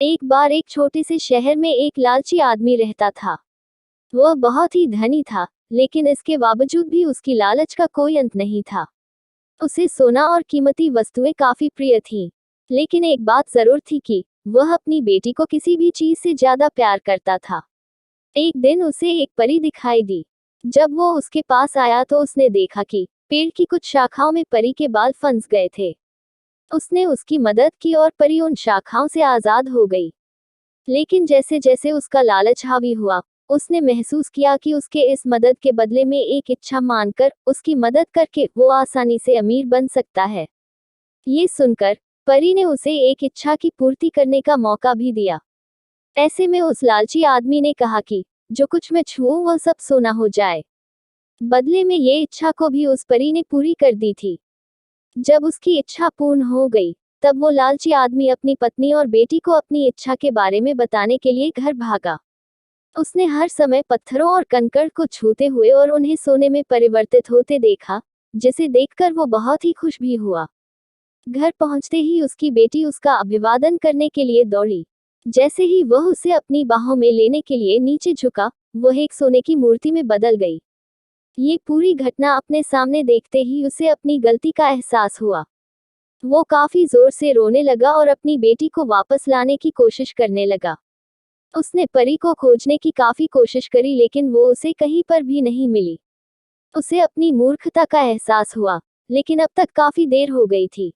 एक बार एक छोटे से शहर में एक लालची आदमी रहता था। वह बहुत ही धनी था, लेकिन इसके बावजूद भी उसकी लालच का कोई अंत नहीं था। उसे सोना और कीमती वस्तुएं काफी प्रिय थीं। लेकिन एक बात जरूर थी कि वह अपनी बेटी को किसी भी चीज से ज्यादा प्यार करता था। एक दिन उसे एक परी दिखाई दी। जब वो उसके पास आया तो उसने देखा कि पेड़ की कुछ शाखाओं में परी के बाल फंस गए थे। उसने उसकी मदद की और परी उन शाखाओं से आजाद हो गई। लेकिन जैसे जैसे उसका लालच हावी हुआ, उसने महसूस किया कि उसके इस मदद के बदले में एक इच्छा मानकर उसकी मदद करके वो आसानी से अमीर बन सकता है। ये सुनकर परी ने उसे एक इच्छा की पूर्ति करने का मौका भी दिया। ऐसे में उस लालची आदमी ने कहा कि जो कुछ मैं छूऊं वह सब सोना हो जाए। बदले में ये इच्छा को भी उस परी ने पूरी कर दी थी। जब उसकी इच्छा पूर्ण हो गई, तब वो लालची आदमी अपनी पत्नी और बेटी को अपनी इच्छा के बारे में बताने के लिए घर भागा। उसने हर समय पत्थरों और कंकड़ को छूते हुए और उन्हें सोने में परिवर्तित होते देखा, जिसे देखकर वो बहुत ही खुश भी हुआ। घर पहुंचते ही उसकी बेटी उसका अभिवादन करने के लिए दौड़ी। जैसे ही वह उसे अपनी बाहों में लेने के लिए नीचे झुका, वह एक सोने की मूर्ति में बदल गई। ये पूरी घटना अपने सामने देखते ही उसे अपनी गलती का एहसास हुआ। वो काफी जोर से रोने लगा और अपनी बेटी को वापस लाने की कोशिश करने लगा। उसने परी को खोजने की काफी कोशिश करी, लेकिन वो उसे कहीं पर भी नहीं मिली। उसे अपनी मूर्खता का एहसास हुआ, लेकिन अब तक काफी देर हो गई थी।